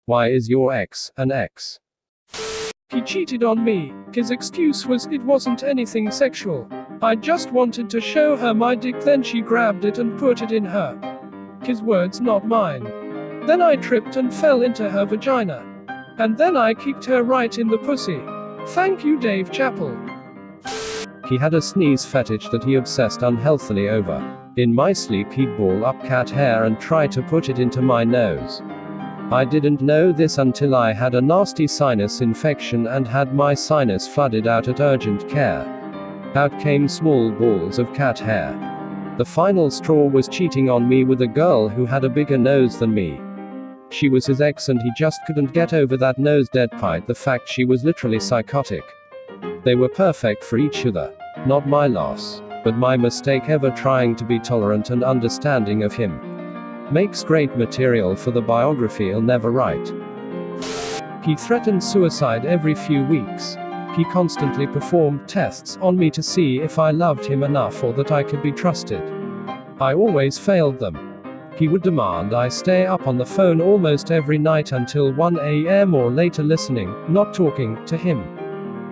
Why is your ex an ex? He cheated on me. His excuse was it wasn't anything sexual. I just wanted to show her my dick, then she grabbed it and put it in her. His words, not mine. Then I tripped and fell into her vagina. And then I kicked her right in the pussy. Thank you, Dave Chappell. He had a sneeze fetish that he obsessed unhealthily over. In my sleep he'd ball up cat hair and try to put it into my nose. I didn't know this until I had a nasty sinus infection and had my sinus flooded out at urgent care. Out came small balls of cat hair. The final straw was cheating on me with a girl who had a bigger nose than me. She was his ex and he just couldn't get over that nose despite the fact she was literally psychotic. They were perfect for each other. Not my loss, but my mistake ever trying to be tolerant and understanding of him. Makes great material for the biography I'll never write. He threatened suicide every few weeks. He constantly performed tests on me to see if I loved him enough or that I could be trusted. I always failed them. He would demand I stay up on the phone almost every night until 1 a.m. or later listening, not talking, to him.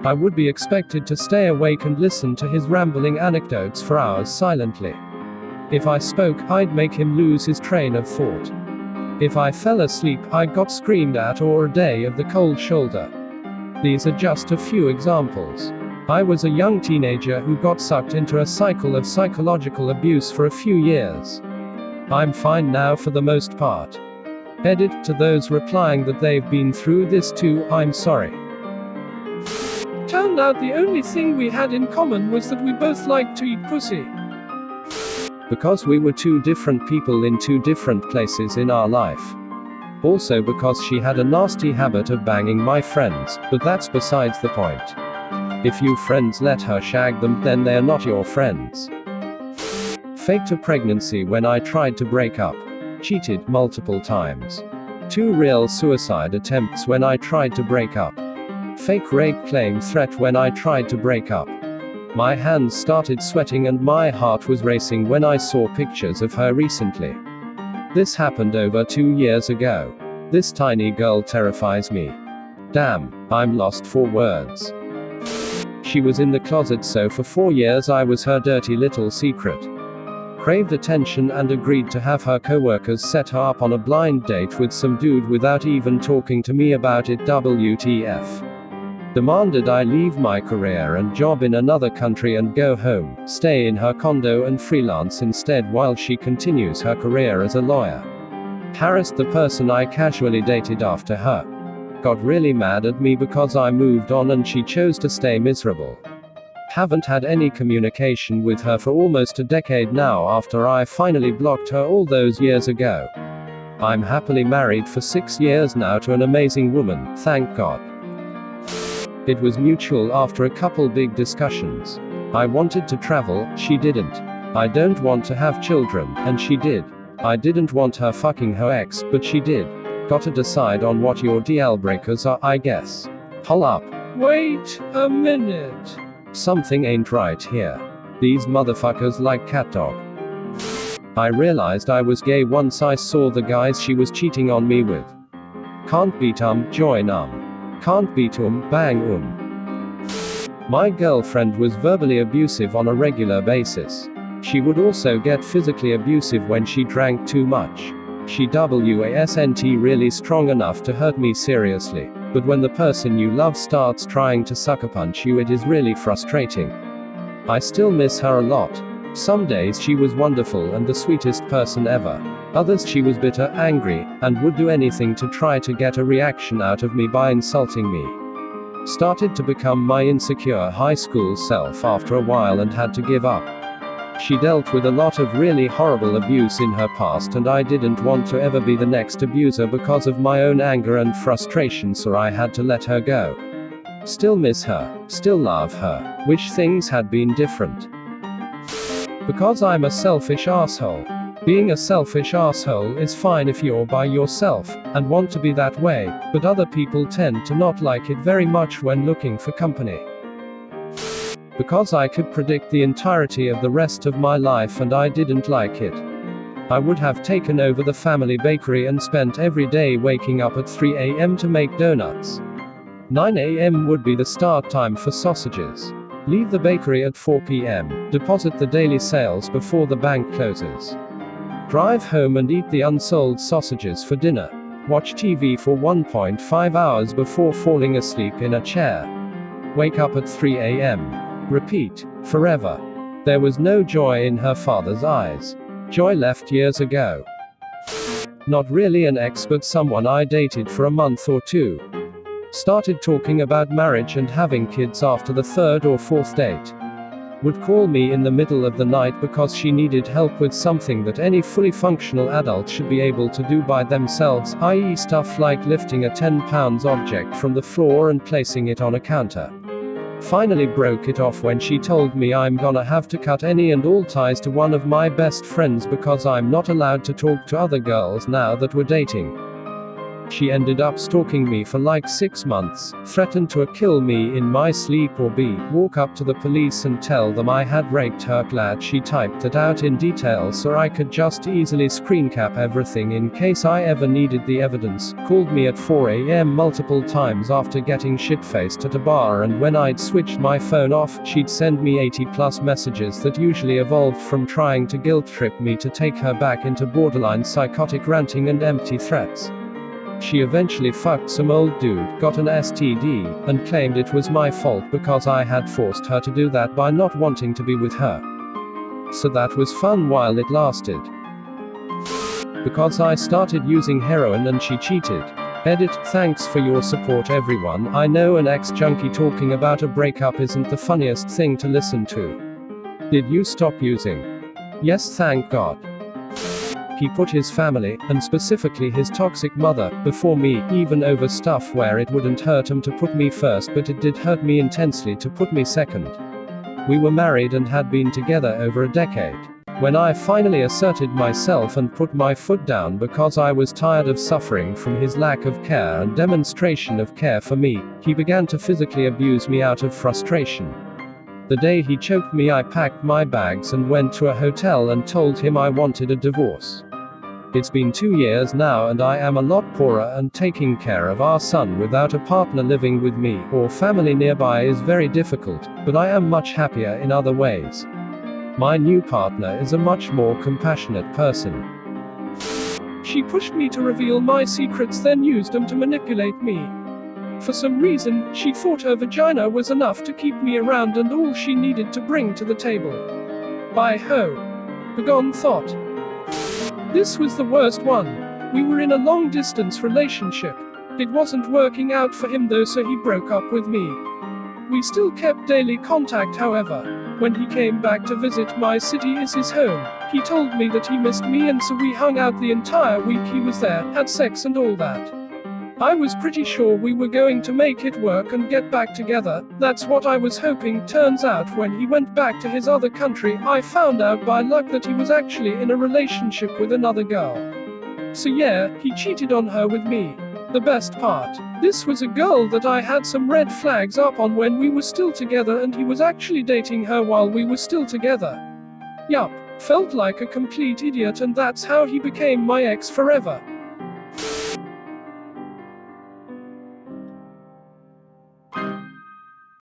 I would be expected to stay awake and listen to his rambling anecdotes for hours silently. If I spoke, I'd make him lose his train of thought. If I fell asleep, I got screamed at or a day of the cold shoulder. These are just a few examples. I was a young teenager who got sucked into a cycle of psychological abuse for a few years. I'm fine now for the most part. Edit, to those replying that they've been through this too, I'm sorry. Turned out the only thing we had in common was that we both liked to eat pussy. Because we were two different people in two different places in our life. Also because she had a nasty habit of banging my friends, but that's besides the point. If you friends let her shag them, then they're not your friends. Faked a pregnancy when I tried to break up. Cheated multiple times. 2 real suicide attempts when I tried to break up. Fake rape claim threat when I tried to break up. My hands started sweating and my heart was racing when I saw pictures of her recently. This happened over 2 years ago. This tiny girl terrifies me. Damn, I'm lost for words. She was in the closet, so for 4 years I was her dirty little secret. Craved attention and agreed to have her coworkers set her up on a blind date with some dude without even talking to me about it. WTF. Demanded I leave my career and job in another country and go home, stay in her condo and freelance instead while she continues her career as a lawyer. Harassed the person I casually dated after her. Got really mad at me because I moved on and she chose to stay miserable. Haven't had any communication with her for almost a decade now after I finally blocked her all those years ago. I'm happily married for 6 years now to an amazing woman, thank God. It was mutual after a couple big discussions. I wanted to travel, she didn't. I don't want to have children, and she did. I didn't want her fucking her ex, but she did. Gotta decide on what your deal breakers are, I guess. Hull up. Wait a minute. Something ain't right here. These motherfuckers like cat dog. I realized I was gay once I saw the guys she was cheating on me with. Can't beat join Can't beat bang My girlfriend was verbally abusive on a regular basis. She would also get physically abusive when she drank too much. She wasn't really strong enough to hurt me seriously, but when the person you love starts trying to sucker punch you, it is really frustrating. I still miss her a lot. Some days she was wonderful and the sweetest person ever. Others she was bitter, angry, and would do anything to try to get a reaction out of me by insulting me. Started to become my insecure high school self after a while and had to give up. She dealt with a lot of really horrible abuse in her past and I didn't want to ever be the next abuser because of my own anger and frustration, so I had to let her go. Still miss her, still love her, wish things had been different. Because I'm a selfish asshole. Being a selfish asshole is fine if you're by yourself, and want to be that way, but other people tend to not like it very much when looking for company. Because I could predict the entirety of the rest of my life and I didn't like it. I would have taken over the family bakery and spent every day waking up at 3 a.m. to make donuts. 9 a.m. would be the start time for sausages. Leave the bakery at 4 p.m., deposit the daily sales before the bank closes. Drive home and eat the unsold sausages for dinner. Watch TV for 1.5 hours before falling asleep in a chair. Wake up at 3 a.m. Repeat, forever. There was no joy in her father's eyes. Joy left years ago. Not really an ex, but someone I dated for a month or two. Started talking about marriage and having kids after the third or fourth date. Would call me in the middle of the night because she needed help with something that any fully functional adult should be able to do by themselves, i.e. stuff like lifting a 10 pounds object from the floor and placing it on a counter. Finally broke it off when she told me I'm gonna have to cut any and all ties to one of my best friends because I'm not allowed to talk to other girls now that we're dating. She ended up stalking me for like 6 months, threatened to kill me in my sleep or walk up to the police and tell them I had raped her. Glad she typed it out in detail so I could just easily screen cap everything in case I ever needed the evidence. Called me at 4 a.m. multiple times after getting shit-faced at a bar, and when I'd switched my phone off, she'd send me 80+ messages that usually evolved from trying to guilt trip me to take her back into borderline psychotic ranting and empty threats. She eventually fucked some old dude, got an STD, and claimed it was my fault because I had forced her to do that by not wanting to be with her. So that was fun while it lasted. Because I started using heroin and she cheated. Edit, thanks for your support everyone. I know an ex-junkie talking about a breakup isn't the funniest thing to listen to. Did you stop using? Yes, thank God. He put his family, and specifically his toxic mother, before me, even over stuff where it wouldn't hurt him to put me first, but it did hurt me intensely to put me second. We were married and had been together over a decade. When I finally asserted myself and put my foot down because I was tired of suffering from his lack of care and demonstration of care for me, he began to physically abuse me out of frustration. The day he choked me, I packed my bags and went to a hotel and told him I wanted a divorce. It's been 2 years now and I am a lot poorer, and taking care of our son without a partner living with me or family nearby is very difficult, but I am much happier in other ways. My new partner is a much more compassionate person. She pushed me to reveal my secrets, then used them to manipulate me. For some reason, she thought her vagina was enough to keep me around and all she needed to bring to the table. By ho! Begone thought. This was the worst one. We were in a long-distance relationship. It wasn't working out for him though, so he broke up with me. We still kept daily contact, however. When he came back to visit, my city is his home, he told me that he missed me, and so we hung out the entire week he was there, had sex and all that. I was pretty sure we were going to make it work and get back together. That's what I was hoping. Turns out when he went back to his other country, I found out by luck that he was actually in a relationship with another girl. So yeah, he cheated on her with me. The best part, this was a girl that I had some red flags up on when we were still together, and he was actually dating her while we were still together. Yup, felt like a complete idiot, and that's how he became my ex forever.